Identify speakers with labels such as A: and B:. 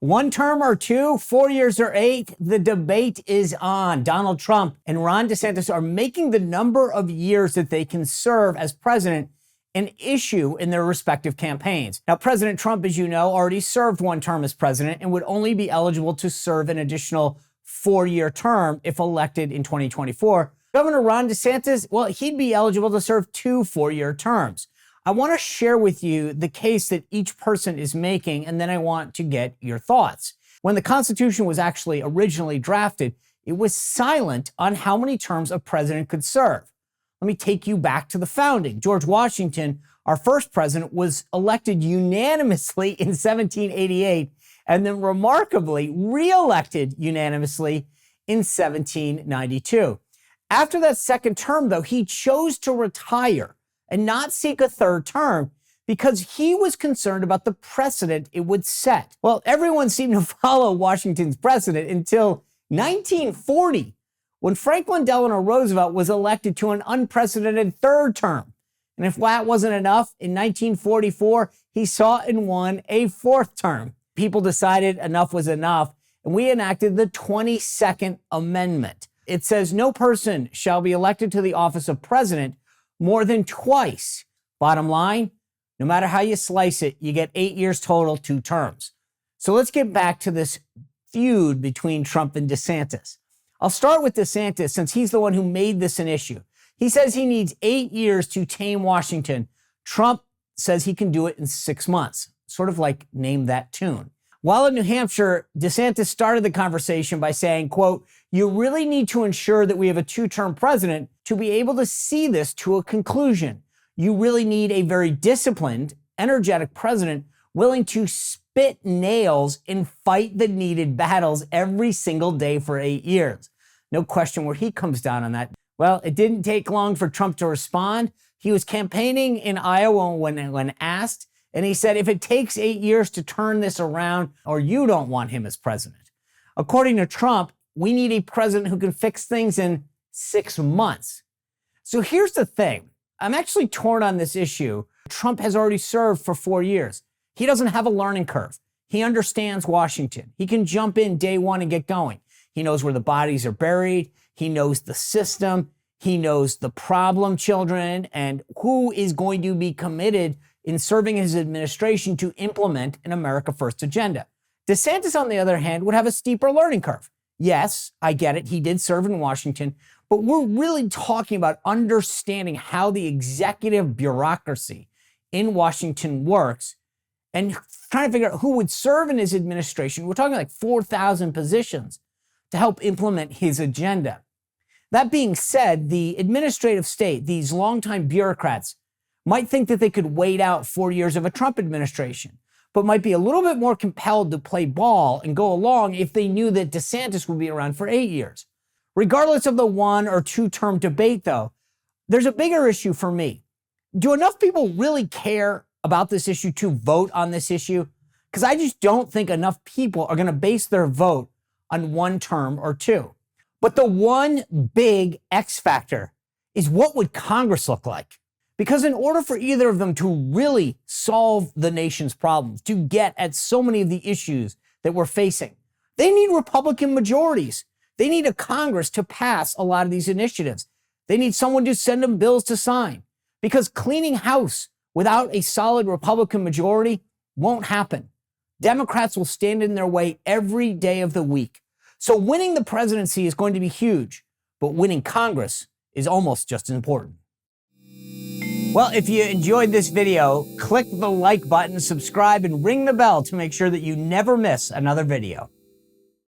A: One term or two, 4 years or 8, the debate is on. Donald Trump and Ron DeSantis are making the number of years that they can serve as president an issue in their respective campaigns. Now, President Trump, as you know, already served one term as president and would only be eligible to serve an additional 4-year term if elected in 2024. Governor Ron DeSantis, well, he'd be eligible to serve 2 4-year terms. I want to share with you the case that each person is making, and then I want to get your thoughts. When the Constitution was actually originally drafted, it was silent on how many terms a president could serve. Let me take you back to the founding. George Washington, our first president, was elected unanimously in 1788 and then remarkably re-elected unanimously in 1792. After that second term, though, he chose to retire and not seek a third term because he was concerned about the precedent it would set. Well, everyone seemed to follow Washington's precedent until 1940, when Franklin Delano Roosevelt was elected to an unprecedented third term. And if that wasn't enough, in 1944, he sought and won a 4th term. People decided enough was enough, and we enacted the 22nd Amendment. It says no person shall be elected to the office of president more than twice. Bottom line, no matter how you slice it, you get 8 years total, 2 terms. So let's get back to this feud between Trump and DeSantis. I'll start with DeSantis since he's the one who made this an issue. He says he needs 8 years to tame Washington. Trump says he can do it in 6 months, sort of like name that tune. While in New Hampshire, DeSantis started the conversation by saying, quote, "You really need to ensure that we have a 2-term president to be able to see this to a conclusion. You really need a very disciplined, energetic president willing to spit nails and fight the needed battles every single day for 8 years. No question where he comes down on that. Well, it didn't take long for Trump to respond. He was campaigning in Iowa when asked, and he said, if it takes 8 years to turn this around, or you don't want him as president. According to Trump, we need a president who can fix things in 6 months. So here's the thing. I'm actually torn on this issue. Trump has already served for 4 years. He doesn't have a learning curve. He understands Washington. He can jump in day one and get going. He knows where the bodies are buried. He knows the system. He knows the problem children and who is going to be committed in serving his administration to implement an America First agenda. DeSantis, on the other hand, would have a steeper learning curve. Yes, I get it. He did serve in Washington, but we're really talking about understanding how the executive bureaucracy in Washington works and trying to figure out who would serve in his administration. We're talking like 4,000 positions to help implement his agenda. That being said, the administrative state, these longtime bureaucrats, might think that they could wait out 4 years of a Trump administration, but might be a little bit more compelled to play ball and go along if they knew that DeSantis would be around for 8 years. Regardless of the 1 or 2 term debate, though, there's a bigger issue for me. Do enough people really care about this issue to vote on this issue? Because I just don't think enough people are going to base their vote on 1 term or 2. But the one big X factor is, what would Congress look like? Because in order for either of them to really solve the nation's problems, to get at so many of the issues that we're facing, they need Republican majorities. They need a Congress to pass a lot of these initiatives. They need someone to send them bills to sign. Because cleaning house without a solid Republican majority won't happen. Democrats will stand in their way every day of the week. So winning the presidency is going to be huge, but winning Congress is almost just as important. Well, if you enjoyed this video, click the like button, subscribe, and ring the bell to make sure that you never miss another video.